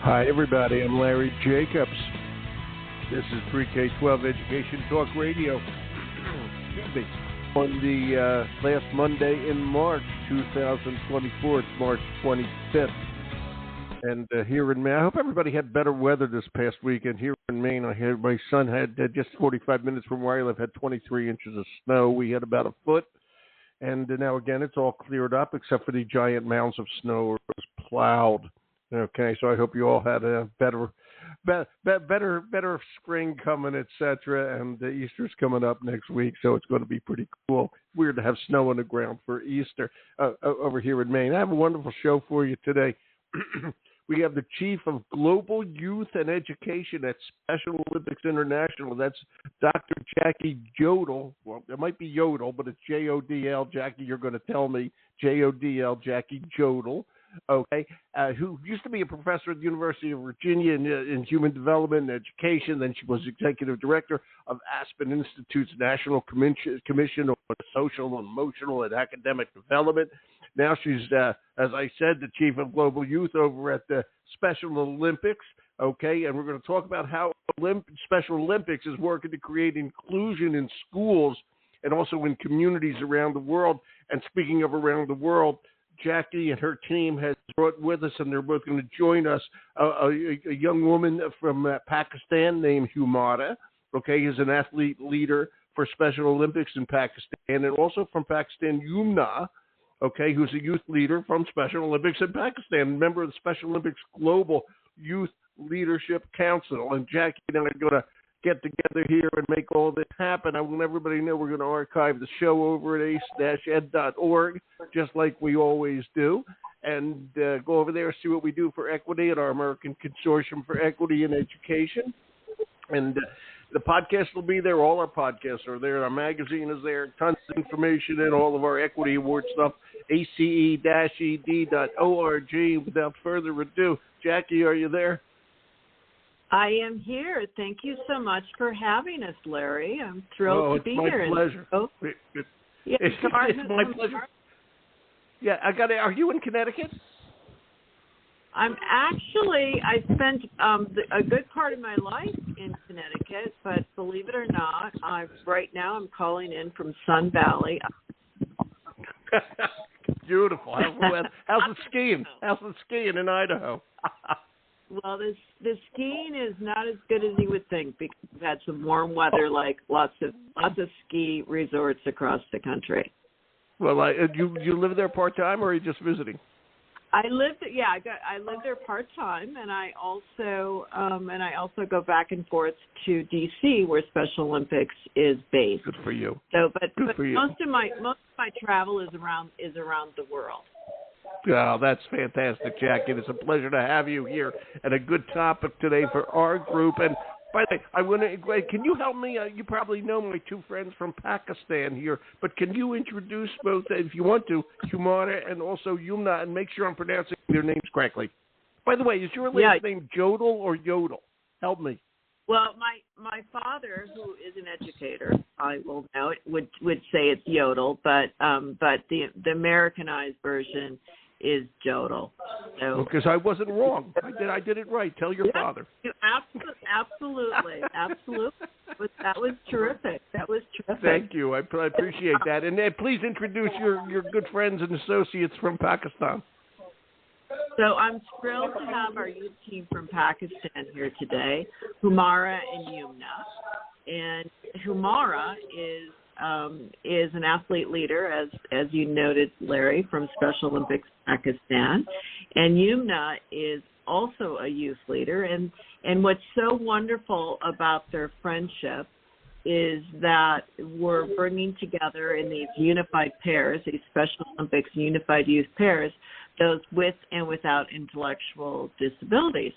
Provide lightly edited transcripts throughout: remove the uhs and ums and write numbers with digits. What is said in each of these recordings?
Hi, everybody. I'm Larry Jacobs. This is Pre-K-12 Education Talk Radio. Excuse me. On the last Monday in March 2024, it's March 25th. And here in Maine, I hope everybody had better weather this past weekend. Here in Maine, my son had just 45 minutes from where I live, had 23 inches of snow. We had about a foot. And now, again, it's all cleared up except for the giant mounds of snow where it was plowed. Okay, so I hope you all had a better spring coming, etc. And Easter's coming up next week, so it's going to be pretty cool. Weird to have snow on the ground for Easter over here in Maine. I have a wonderful show for you today. We have the Chief of Global Youth and Education at Special Olympics International. That's Dr. Jackie Jodl. Well, it might be Yodel, but it's J-O-D-L. Jackie, you're going to tell me. J-O-D-L, Jackie Jodl. Okay, who used to be a professor at the University of Virginia in Human Development and Education. Then she was executive director of Aspen Institute's National Commission on Social, Emotional, and Academic Development. Now she's, as I said, the chief of global youth over at the Special Olympics. Okay, and we're going to talk about how Special Olympics is working to create inclusion in schools and also in communities around the world. And speaking of around the world, Jackie and her team has brought with us, and they're both going to join us, a young woman from Pakistan named Humara, okay, is an athlete leader for Special Olympics in Pakistan, and also from Pakistan, Yumna, okay, who's a youth leader from Special Olympics in Pakistan, member of the Special Olympics Global Youth Leadership Council. And Jackie and I are going to get together here and make all this happen. I want everybody to know we're going to archive the show over at ace-ed.org, just like we always do, and go over there and see what we do for equity at our American Consortium for Equity in Education. And the podcast will be there. All our podcasts are there. Our magazine is there. Tons of information and all of our equity award stuff. ace-ed.org. Without further ado, Jackie, are you there? I am here. Thank you so much for having us, Larry. I'm thrilled to be here. It's my pleasure. It's my pleasure. Yeah, I got it. Are you in Connecticut? I spent a good part of my life in Connecticut, but believe it or not, right now I'm calling in from Sun Valley. Beautiful. How's the skiing? How's the skiing in Idaho? Well, the skiing is not as good as you would think because we've had some warm weather, like lots of ski resorts across the country. Well, you live there part time, or are you just visiting? I live there part time, and I also go back and forth to D.C. where Special Olympics is based. Good for you. So, but most of my travel is around the world. Oh, that's fantastic, Jackie. It's a pleasure to have you here, and a good topic today for our group. And by the way, can you help me? You probably know my two friends from Pakistan here, but can you introduce both, if you want to, Humara and also Yumna, and make sure I'm pronouncing their names correctly? By the way, is your last name Jodl or Yodel? Help me. Well, my father, who is an educator, I will know it, would say it's Yodel, but the Americanized version is Jodl. So, because I wasn't wrong. I did it right. Tell your father. Absolutely. That was terrific. Thank you. I appreciate that. And please introduce your good friends and associates from Pakistan. So I'm thrilled to have our youth team from Pakistan here today, Humara and Yumna. And Humara is an athlete leader, as you noted, Larry, from Special Olympics Pakistan. And Yumna is also a youth leader. And what's so wonderful about their friendship is that we're bringing together in these unified pairs, these Special Olympics unified youth pairs, those with and without intellectual disabilities.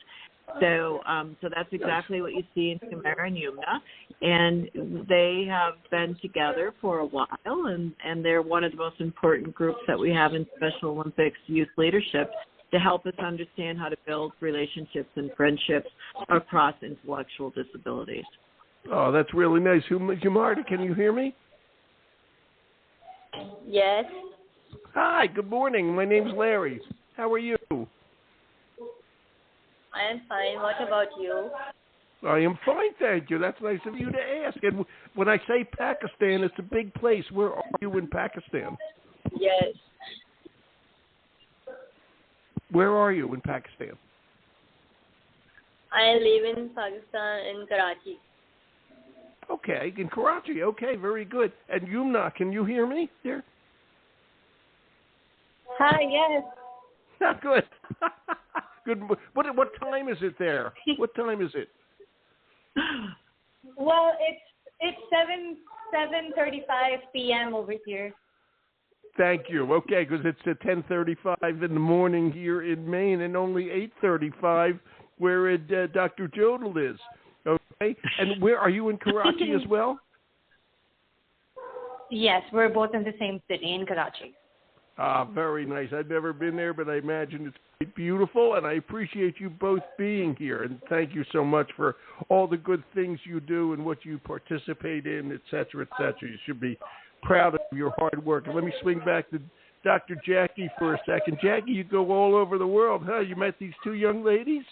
So that's exactly what you see in Humara and Yumna, and they have been together for a while, and they're one of the most important groups that we have in Special Olympics youth leadership to help us understand how to build relationships and friendships across intellectual disabilities. Oh, that's really nice. Humara, can you hear me? Yes. Hi, good morning. My name's Larry. How are you? I I'm fine. What about you? I am fine, thank you. That's nice of you to ask. And when I say Pakistan, it's a big place. Where are you in Pakistan? Yes. Where are you in Pakistan? I live in Pakistan, in Karachi. Okay, in Karachi. Okay, very good. And Yumna, can you hear me there? Hi, yes. Good. Good. What time is it there? What time is it? Well, it's 7:35 p.m. over here. Thank you. Okay, because it's at 10:35 in the morning here in Maine, and only 8:35 where Dr. Jodl is. Okay, and where are you in Karachi as well? Yes, we're both in the same city, in Karachi. Ah, very nice. I've never been there, but I imagine it's quite beautiful, and I appreciate you both being here. And thank you so much for all the good things you do and what you participate in, et cetera, et cetera. You should be proud of your hard work. And let me swing back to Dr. Jackie for a second. Jackie, you go all over the world, huh? You met these two young ladies?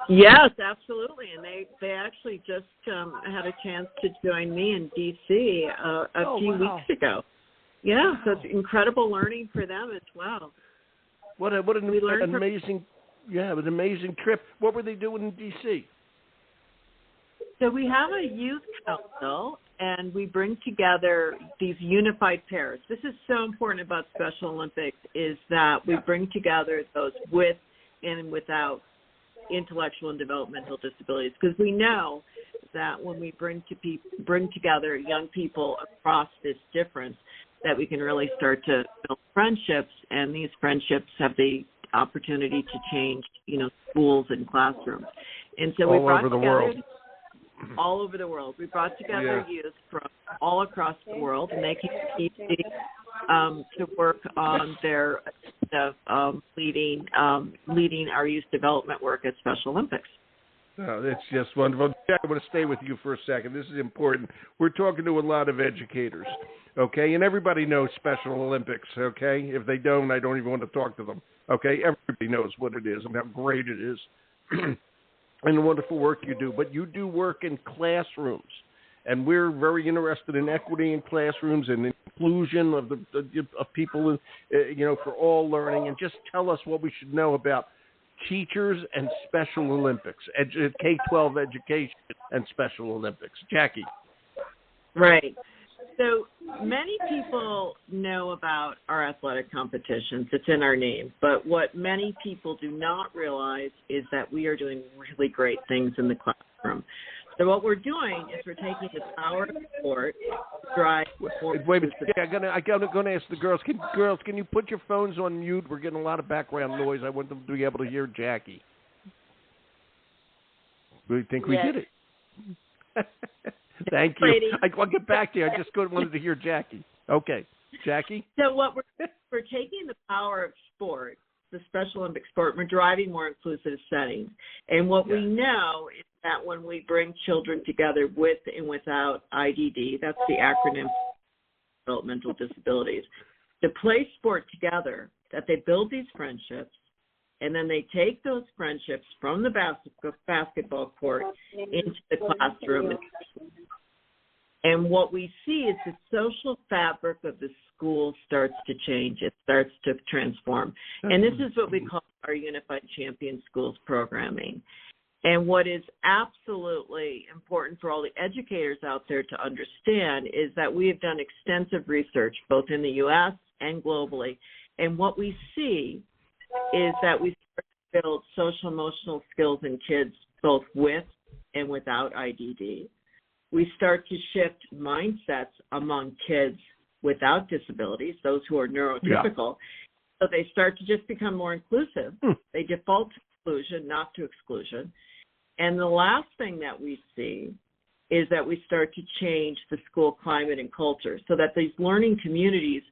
Yes, absolutely. And they actually just had a chance to join me in D.C. a few weeks ago. Yeah, so it's incredible learning for them as well. What an amazing, an amazing trip. What were they doing in D.C.? So we have a youth council, and we bring together these unified pairs. This is so important about Special Olympics, is that we bring together those with and without intellectual and developmental disabilities, because we know that when we bring together young people across this difference, that we can really start to build friendships, and these friendships have the opportunity to change, schools and classrooms. And so we brought together all over the world. We brought together youth from all across the world, and they came to work on their leading our youth development work at Special Olympics. Oh, that's just wonderful. Jack, I want to stay with you for a second. This is important. We're talking to a lot of educators, okay? And everybody knows Special Olympics, okay? If they don't, I don't even want to talk to them, okay? Everybody knows what it is and how great it is and the wonderful work you do. But you do work in classrooms, and we're very interested in equity in classrooms and inclusion of people, for all learning. And just tell us what we should know about teachers and Special Olympics, K-12 education and Special Olympics. Jackie. Right. So many people know about our athletic competitions. It's in our name. But what many people do not realize is that we are doing really great things in the classroom. So what we're doing is we're taking the power of sport to drive. Wait a minute. I'm gonna ask the girls. Can you put your phones on mute? We're getting a lot of background noise. I want them to be able to hear Jackie. We think we did it. Thank you. I'll get back to you. I just wanted to hear Jackie. Okay, Jackie. So what we're taking the power of sport, the Special Olympic sport, we're driving more inclusive settings. And what we know is that when we bring children together with and without IDD, that's the acronym for developmental disabilities, to play sport together, that they build these friendships, and then they take those friendships from the basketball court into the classroom. And what we see is the social fabric of the school starts to change. It starts to transform. And this is what we call our Unified Champion Schools programming. And what is absolutely important for all the educators out there to understand is that we have done extensive research, both in the U.S. and globally. And what we see is that we start to build social emotional skills in kids both with and without IDD. We start to shift mindsets among kids without disabilities, those who are neurotypical. So they start to just become more inclusive. They default to inclusion, not to exclusion. And the last thing that we see is that we start to change the school climate and culture so that these learning communities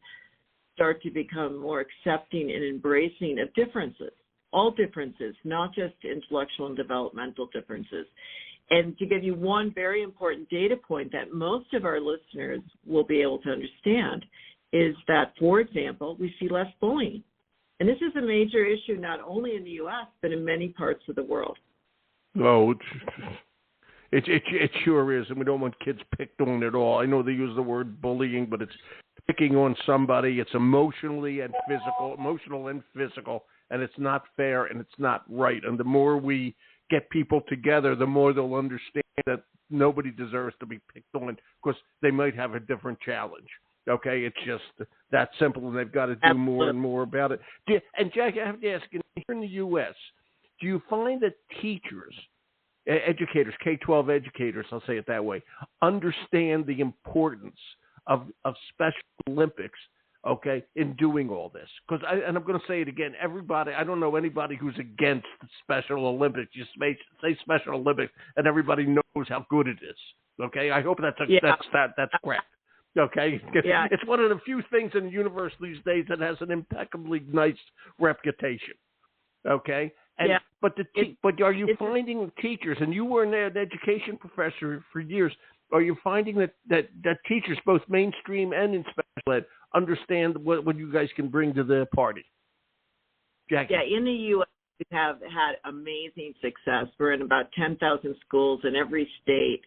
start to become more accepting and embracing of differences, all differences, not just intellectual and developmental differences. And to give you one very important data point that most of our listeners will be able to understand is that, for example, we see less bullying And this is a major issue not only in the U.S., but in many parts of the world. Oh, it sure is, and we don't want kids picked on at all. I know they use the word bullying, but it's picking on somebody. It's emotional and physical, and it's not fair and it's not right. And the more we get people together, the more they'll understand that nobody deserves to be picked on because they might have a different challenge. Okay, it's just that simple, and they've got to do more and more about it. And Jackie, I have to ask, here in the U.S., do you find that teachers, educators, K-12 educators, I'll say it that way, understand the importance of Special Olympics, okay, in doing all this? Because, and I'm going to say it again, everybody, I don't know anybody who's against Special Olympics. You say Special Olympics, and everybody knows how good it is. Okay, I hope that's correct. Okay, yeah. It's one of the few things in the universe these days that has an impeccably nice reputation. Okay, and yeah. but are you finding teachers, and you were an education professor for years, are you finding that teachers, both mainstream and in special ed, understand what you guys can bring to the party? Jackie? Yeah, in the U.S. we have had amazing success. We're in about 10,000 schools in every state.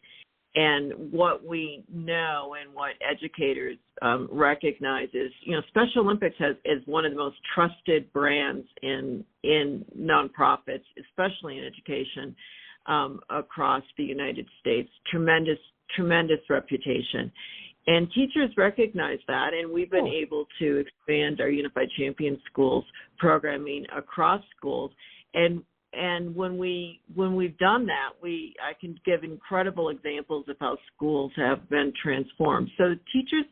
And what we know and what educators recognize is, Special Olympics is one of the most trusted brands in nonprofits, especially in education, across the United States. Tremendous reputation. And teachers recognize that, and we've been able to expand our Unified Champion Schools programming across schools. And when we've done that, I can give incredible examples of how schools have been transformed. So teachers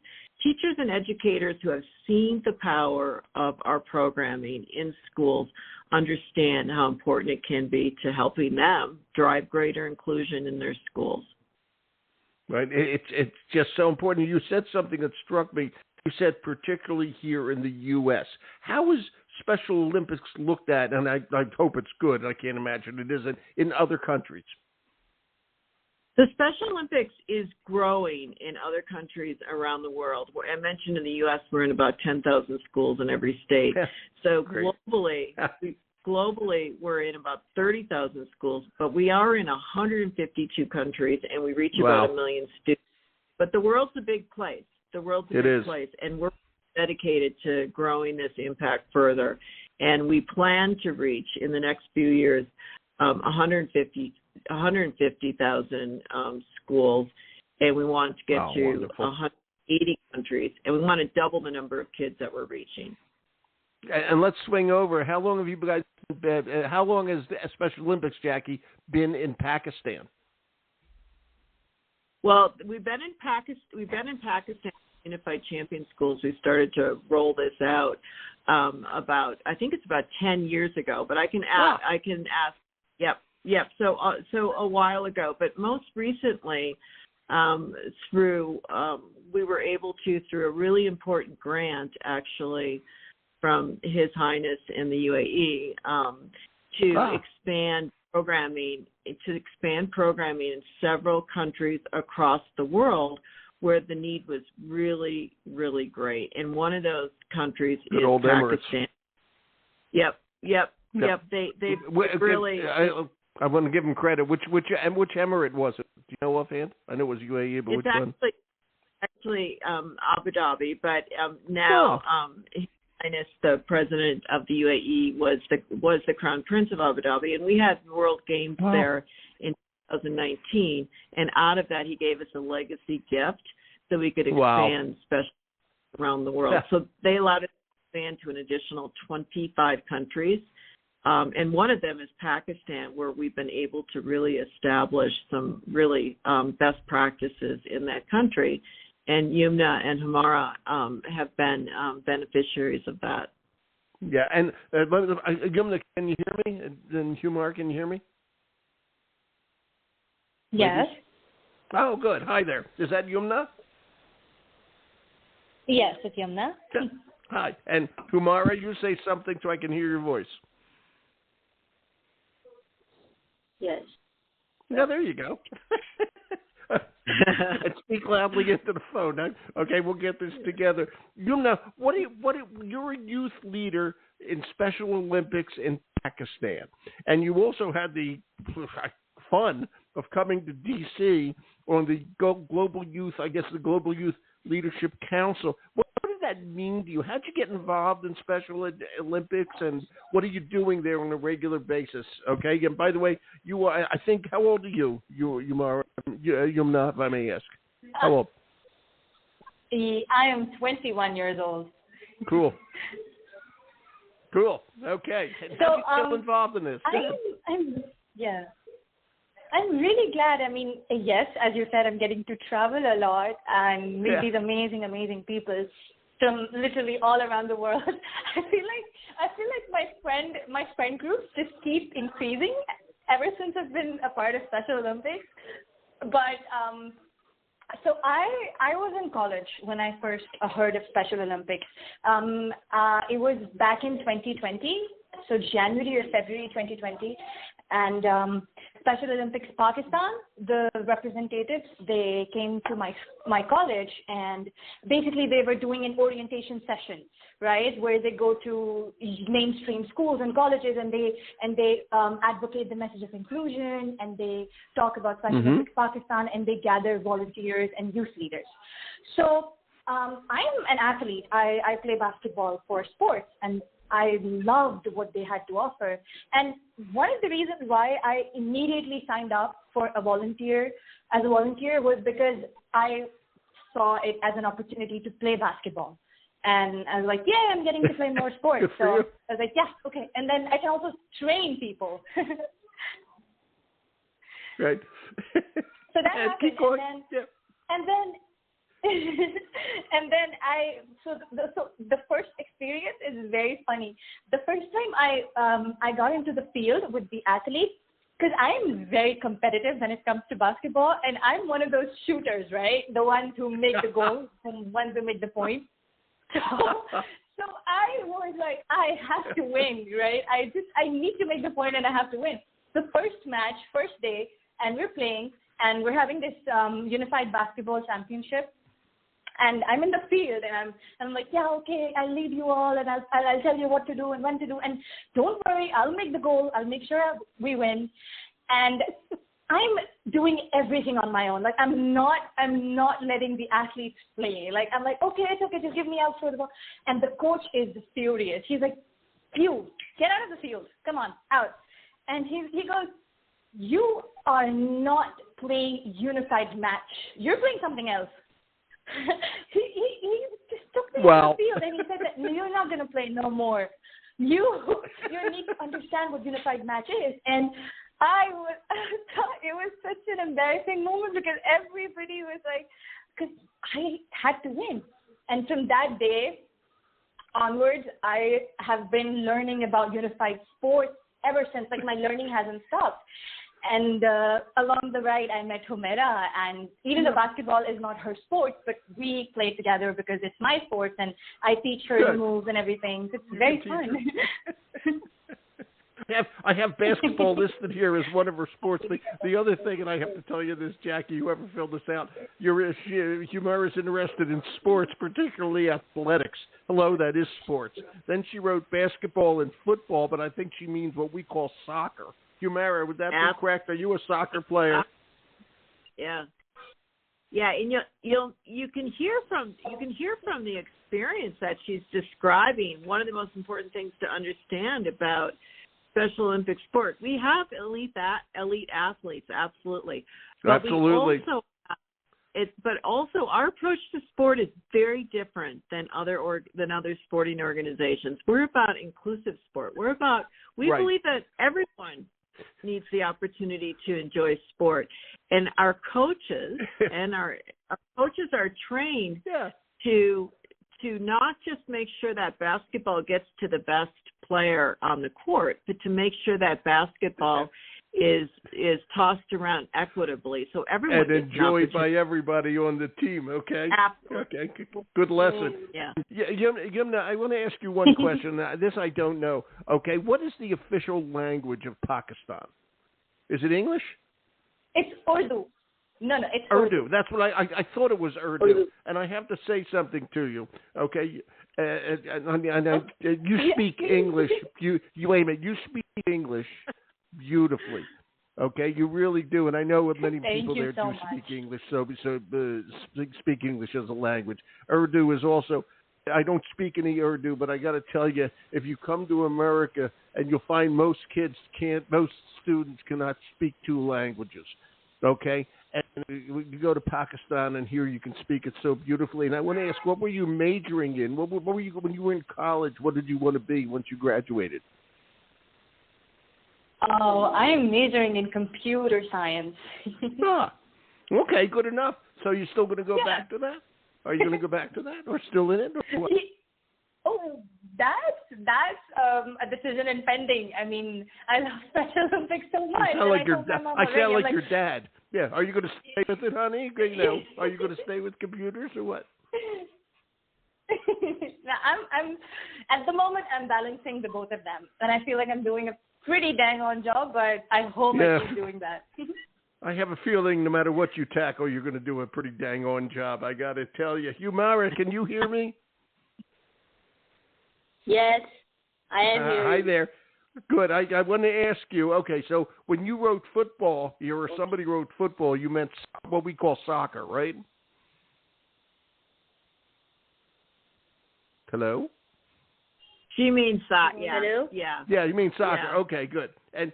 and educators who have seen the power of our programming in schools understand how important it can be to helping them drive greater inclusion in their schools. Right. It's just so important. You said something that struck me. You said particularly here in the U.S. How is Special Olympics looked at, and I hope it's good, I can't imagine it isn't, in other countries? The Special Olympics is growing in other countries around the world. I mentioned in the U.S. we're in about 10,000 schools in every state. Yeah, so great. globally, we're in about 30,000 schools, but we are in 152 countries, and we reach about 1 million students. But the world's a big place. Place, and we're dedicated to growing this impact further. And we plan to reach in the next few years 150,000 schools, and we want to get to wonderful. 180 countries, and we want to double the number of kids that we're reaching. And let's swing over. How long have you guys? How long has the Special Olympics, Jackie, been in Pakistan? Well, we've been in Pakistan. Unified Champion Schools. We started to roll this out about 10 years ago. But I can ask. Yep. So a while ago. But most recently, we were able to, through a really important grant, actually, from His Highness in the UAE, expand programming in several countries across the world, where the need was really, really great. And one of those countries is Pakistan. Emirates. Yep. They really. I want to give them credit. Which emirate was it? Do you know offhand? I know it was UAE, but which one? It's actually Abu Dhabi, but now His Highness, the President of the UAE, was the Crown Prince of Abu Dhabi, and we had World Games there in 2019, and out of that he gave us a legacy gift so we could expand special around the world. So they allowed us to expand to an additional 25 countries, and one of them is Pakistan, where we've been able to really establish some really best practices in that country, and Yumna and Humara have been beneficiaries of that. Yeah, and Yumna, can you hear me? And Humara, can you hear me? Yes. Oh, good. Hi there. Is that Yumna? Yes, it's Yumna. Yeah. Hi. And Humara, you say something so I can hear your voice. Yes. No, there you go. And speak loudly into the phone. Okay, we'll get this together. Yumna, you're a youth leader in Special Olympics in Pakistan. And you also had the fun of coming to D.C. on the Global Youth, I guess the Global Youth Leadership Council. What did that mean to you? How'd you get involved in Special Olympics, and what are you doing there on a regular basis? Okay, and by the way, you are, I think, how old are you, Yumna, if I may ask? How old? I am 21 years old. Cool. Okay. So, how do you feel involved in this? I'm really glad. I mean, yes, as you said, I'm getting to travel a lot and meet these amazing, amazing people from literally all around the world. I feel like my friend groups just keep increasing ever since I've been a part of Special Olympics. But so I was in college when I first heard of Special Olympics. It was back in 2020, so January or February 2020, and Special Olympics Pakistan, the representatives, they came to my college, and basically they were doing an orientation session, right, where they go to mainstream schools and colleges, and they advocate the message of inclusion, and they talk about Special Olympics Pakistan, and they gather volunteers and youth leaders. So I'm an athlete. I play basketball for sports, and I loved what they had to offer. And one of the reasons why I immediately signed up as a volunteer was because I saw it as an opportunity to play basketball. And I was like, yeah, I'm getting to play more sports. So I was like, yeah, okay. And then I can also train people. Right. So that happened. Keep going. And then the first experience is very funny. The first time I got into the field with the athletes, because I'm very competitive when it comes to basketball, and I'm one of those shooters, right? The ones who make the goals, the ones who make the points. So I was like, I have to win, right? I need to make the point, and I have to win. The first day, and we're playing, and we're having this unified basketball championship. And I'm in the field, and I'm like, yeah, okay, I'll lead you all, and I'll tell you what to do and when to do, and don't worry, I'll make the goal, I'll make sure we win. And I'm doing everything on my own. Like, I'm not letting the athletes play. Like, I'm like, okay, it's okay, just give me out for the ball. And the coach is furious. He's like, you, get out of the field, come on, out. And he goes, you are not playing unified match. You're playing something else. he just took me off the field, and he said that you're not going to play no more. You need to understand what unified match is. And it was such an embarrassing moment, because everybody was like, because I had to win. And from that day onwards, I have been learning about unified sports ever since. Like, my learning hasn't stopped. And along the ride, I met Humaira, and even though basketball is not her sport, but we play together because it's my sport, and I teach her the moves and everything. It's very fun. I have basketball listed here as one of her sports. The other thing, and I have to tell you this, Jackie, whoever filled this out, Humaira is interested in sports, particularly athletics. Hello, that is sports. Then she wrote basketball and football, but I think she means what we call soccer. Humaira, would that be correct? Are you a soccer player? Yeah, and you can hear from the experience that she's describing. One of the most important things to understand about Special Olympic sport, we have elite athletes, absolutely. But but also our approach to sport is very different than other sporting organizations. We're about inclusive sport. We believe that everyone needs the opportunity to enjoy sport, and our coaches are trained to not just make sure that basketball gets to the best player on the court, but to make sure that basketball is tossed around equitably, so everyone and enjoyed by everybody on the team. Okay. Absolutely. Okay. Good lesson. Yeah. Yumna, I want to ask you one question. This I don't know. Okay. What is the official language of Pakistan? Is it English? It's Urdu. No, it's Urdu. That's what I thought it was Urdu. And I have to say something to you, okay? You speak English. You wait a minute. You speak English beautifully. Okay, you really do, and I know that many people there do speak English. So speak English as a language. Urdu is also. I don't speak any Urdu, but I got to tell you, if you come to America, and you'll find most students cannot speak two languages. Okay, and you go to Pakistan, and here you can speak it so beautifully. And I want to ask, what were you majoring in? What were you when you were in college? What did you want to be once you graduated? Oh, I am majoring in computer science. Okay, good enough. So you're still going to go back to that? Are you going to go back to that, or still in it, or what? Oh, that's a decision impending. I mean, I love Special Olympics so much. I sound like your dad. Yeah. Are you going to stay with it, honey? You know, are you going to stay with computers or what? I'm at the moment I'm balancing the both of them, and I feel like I'm doing a pretty dang on job. But I hope I keep doing that. I have a feeling no matter what you tackle, you're going to do a pretty dang on job. I got to tell you. Humara, can you hear me? Yes, I am here. Hi there. Good. I want to ask you, okay, so when you wrote football, or somebody wrote football, you meant what we call soccer, right? Hello? She means soccer. Yeah. Hello? Yeah. Yeah, you mean soccer. Yeah. Okay, good. And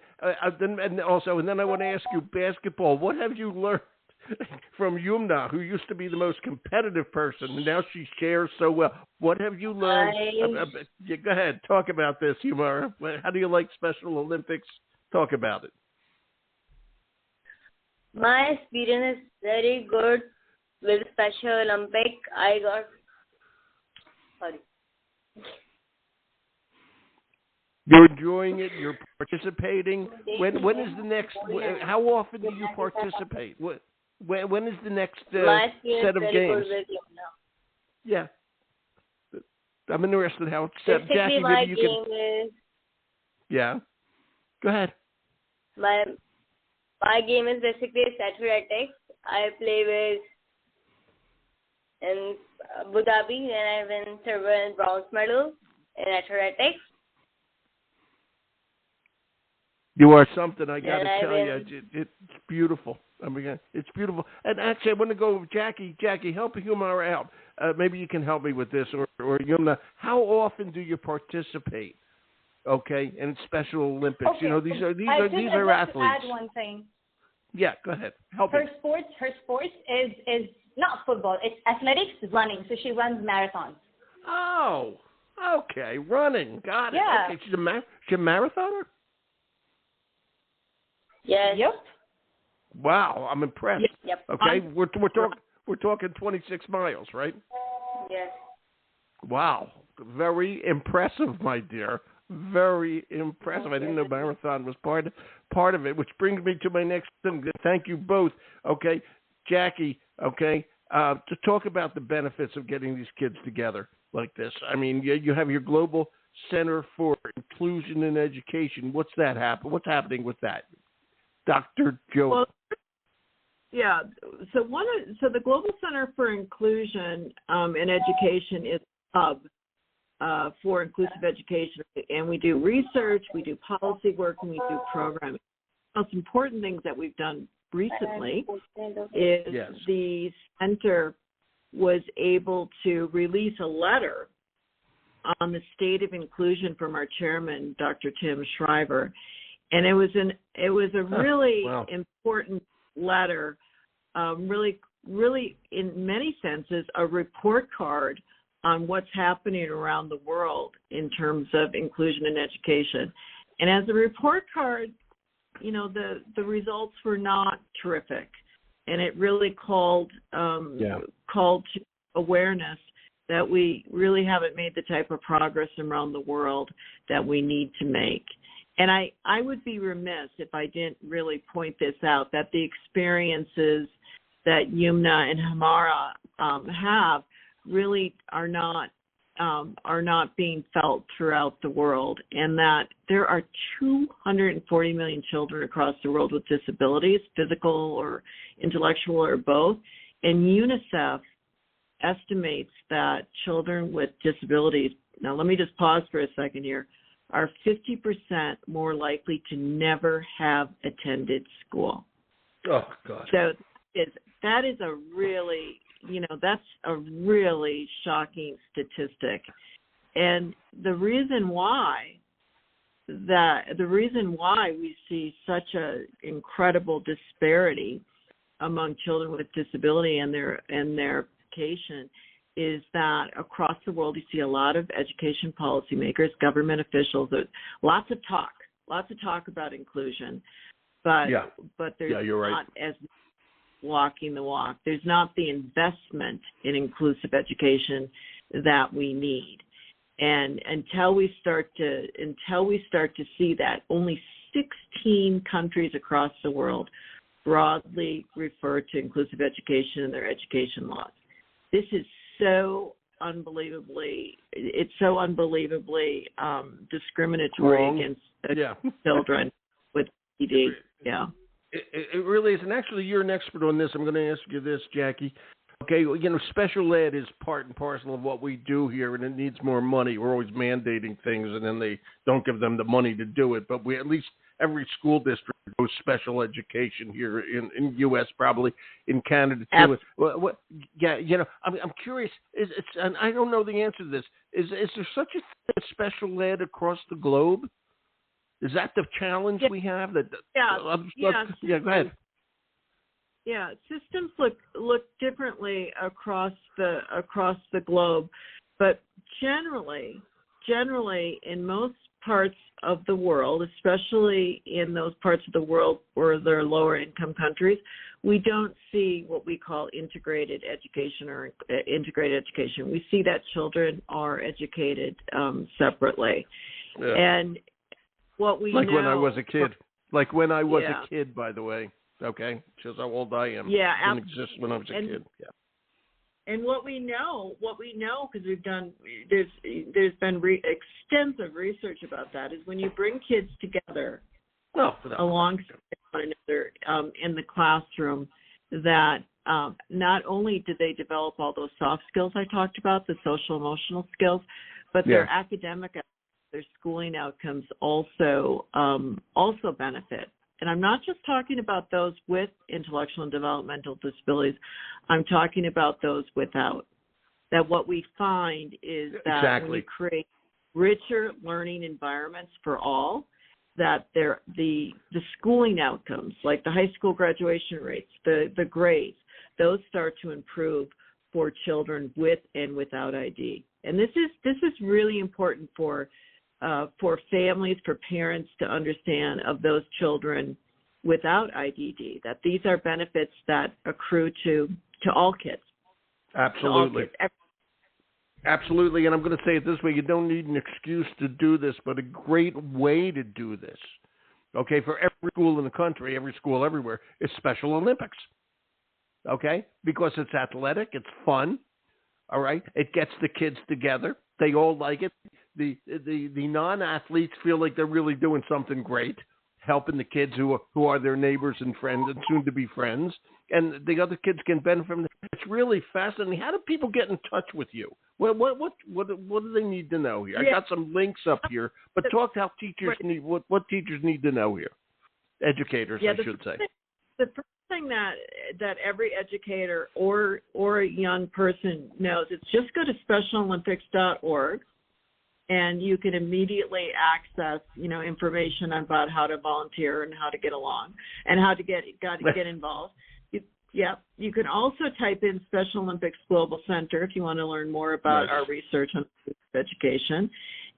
then I want to ask you basketball. What have you learned from Yumna, who used to be the most competitive person, and now she shares so well? What have you learned? Go ahead, talk about this, Humara. How do you like Special Olympics? Talk about it. My experience is very good with Special Olympic. You're enjoying it. You're participating. When is the next? How often do you participate? When is the next set of games? Yeah, I'm interested in how it's set. Jackie, maybe you can. Yeah, go ahead. My game is basically athletics. I play with in Abu Dhabi, and I win silver and bronze medal in athletics. You are something, I got to tell you. It's beautiful. I mean, it's beautiful. And actually, I want to go with Jackie. Jackie, help Humara out. Maybe you can help me with this, or Yumna. How often do you participate? Okay, in Special Olympics. Okay. You know, these are athletes. To add one thing. Yeah, go ahead. Help me. Her sports is not football. It's athletics, running. So she runs marathons. Oh, okay, running. Got it. Yeah. Okay, she's a marathoner. Yes. Yep. Wow, I'm impressed. Yep. Okay, we're talking 26 miles, right? Yes. Wow, very impressive, my dear. Very impressive. I didn't know marathon was part of it, which brings me to my next thing. Thank you both. Okay, Jackie. Okay, to talk about the benefits of getting these kids together like this. I mean, you have your Global Center for Inclusion in Education. What's happening with that? Dr. Jodl. Well, yeah. So the Global Center for Inclusion in Education is a hub for inclusive education, and we do research, we do policy work, and we do programming. The most important things that we've done recently is the center was able to release a letter on the state of inclusion from our chairman, Dr. Tim Shriver. And it was a really important letter, really in many senses a report card on what's happening around the world in terms of inclusion in education. And as a report card, you know, the results were not terrific, and it really called to awareness that we really haven't made the type of progress around the world that we need to make. And I would be remiss if I didn't really point this out, that the experiences that Yumna and Humara have really are not are not being felt throughout the world, and that there are 240 million children across the world with disabilities, physical or intellectual or both. And UNICEF estimates that children with disabilities, now let me just pause for a second here, are 50% more likely to never have attended school. Oh, God. So that is a really, that's a really shocking statistic. And the reason why we see such an incredible disparity among children with disability and their education is that across the world you see a lot of education policymakers, government officials, there's lots of talk about inclusion, but there's not as walking the walk. There's not the investment in inclusive education that we need. And until we start to see that, only 16 countries across the world broadly refer to inclusive education in their education laws. This is so unbelievably discriminatory wrong against children with ED. Yeah. It really is. And actually, you're an expert on this. I'm going to ask you this, Jackie. Okay, special ed is part and parcel of what we do here, and it needs more money. We're always mandating things, and then they don't give them the money to do it. But we, at least every school district goes special education here in U.S., probably in Canada too. I'm curious. And I don't know the answer to this. Is there such a thing as special ed across the globe? Is that the challenge we have? Go ahead. Yeah, systems look differently across the globe, but generally in most parts of the world, especially in those parts of the world where there are lower income countries, we don't see what we call integrated education or integrated education. We see that children are educated separately, and what we know, when I was a kid. Like when I was a kid, by the way. Okay, shows how old I am. Yeah, didn't exist when I was a kid. Yeah. And what we know, because there's been extensive research about that, is when you bring kids together alongside one another in the classroom, that not only do they develop all those soft skills I talked about, the social emotional skills, but their academic, their schooling outcomes also benefit. And I'm not just talking about those with intellectual and developmental disabilities. I'm talking about those without. That what we find is that when we create richer learning environments for all, that the schooling outcomes, like the high school graduation rates, the grades, those start to improve for children with and without ID. And this is really important for families, for parents to understand of those children without IDD, that these are benefits that accrue to all kids. Absolutely. All kids. Absolutely. And I'm going to say it this way. You don't need an excuse to do this, but a great way to do this, okay, for every school in the country, every school everywhere, is Special Olympics, okay, because it's athletic, it's fun, all right, it gets the kids together. They all like it. The non-athletes feel like they're really doing something great, helping the kids who are their neighbors and friends and soon to be friends, and the other kids can benefit from it. It's really fascinating. How do people get in touch with you? What do they need to know here? I got some links up here, but talk how teachers need what teachers need to know here. Educators, I should say. The first thing that every educator or a young person knows, it's just go to specialolympics.org, and you can immediately access, information about how to volunteer and how to get along and how to get involved. You can also type in Special Olympics Global Center if you want to learn more about our research on education.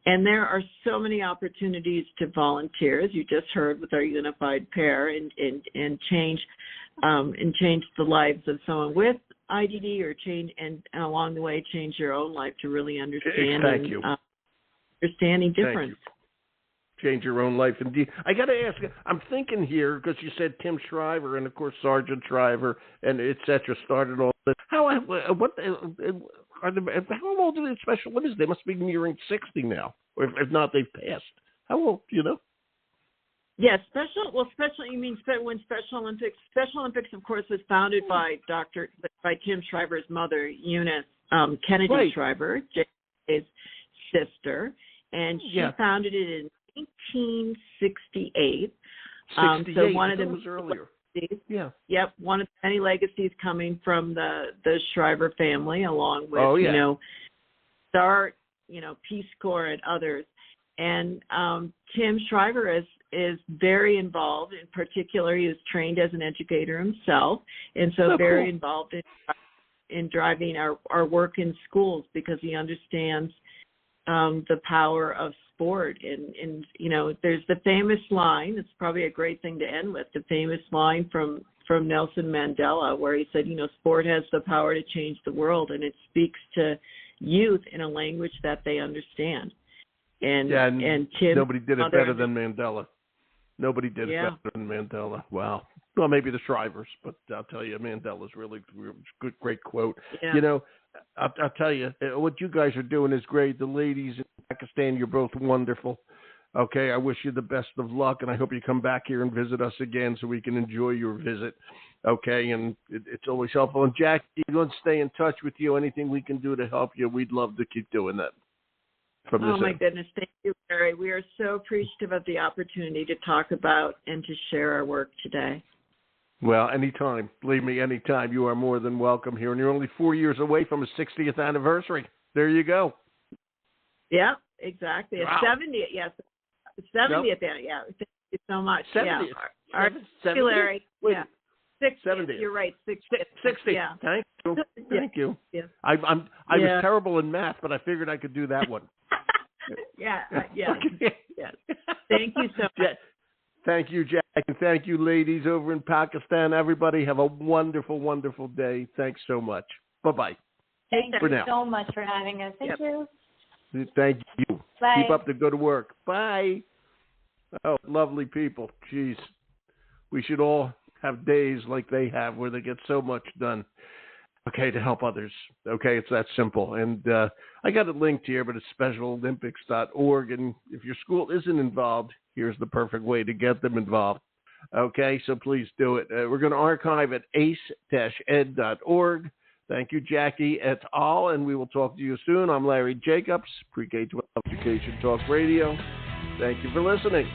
And there are so many opportunities to volunteer, as you just heard with our unified pair, and change the lives of someone with IDD, or change and along the way change your own life to really understand. Thank you. Understanding difference. Change your own life. Indeed. I got to ask, I'm thinking here, because you said Tim Shriver and, of course, Sergeant Shriver and et cetera started all this. how old are the Special Olympics? They must be nearing 60 now. Or if not, they've passed. How old, you know? Yes, you mean when Special Olympics, of course, was founded by Tim Shriver's mother, Eunice Kennedy Shriver, Jay's sister, and she founded it in 1968. 68. So one of them was earlier. Yeah. Yep. One of the many legacies coming from the Shriver family, along with START, Peace Corps, and others. And Tim Shriver is very involved. In particular, he was trained as an educator himself, and so very involved in driving our work in schools, because he understands the power of sport. And there's the famous line. It's probably a great thing to end with. The famous line from Nelson Mandela, where he said, sport has the power to change the world, and it speaks to youth in a language that they understand. And Tim, nobody did it better than Mandela. Nobody did it better than Mandela. Wow. Well, maybe the Shrivers, but I'll tell you, Mandela's really good, great quote. Yeah. I'll tell you, what you guys are doing is great. The ladies in Pakistan, you're both wonderful. Okay, I wish you the best of luck, and I hope you come back here and visit us again so we can enjoy your visit. Okay, and it's always helpful. And Jackie, we're going to stay in touch with you. Anything we can do to help you, we'd love to keep doing that. My goodness, thank you, Larry. We are so appreciative of the opportunity to talk about and to share our work today. Well, anytime. Believe me, anytime. You are more than welcome here. And you're only 4 years away from a 60th anniversary. There you go. Yeah, exactly. Wow. 70th, yes. 70th, yeah. Thank you so much. 70th. Yeah. All right. 70th? Larry. Wait. Yeah. 60th. 70th. You're right. 60th. 60. Yeah. Thank you. Thank you. Yeah. I was terrible in math, but I figured I could do that one. Yeah. Thank you so much. Thank you, Jack, and thank you, ladies over in Pakistan. Everybody have a wonderful, wonderful day. Thanks so much. Bye-bye. Thank you so much for having us. Thank you. Thank you. Bye. Keep up the good work. Bye. Oh, lovely people. Jeez. We should all have days like they have where they get so much done. Okay, to help others. Okay, it's that simple. And I got it linked here, but it's specialolympics.org. And if your school isn't involved, here's the perfect way to get them involved. Okay, so please do it. We're going to archive at ace-ed.org. Thank you, Jackie et al., and we will talk to you soon. I'm Larry Jacobs, Pre-K-12 Education Talk Radio. Thank you for listening.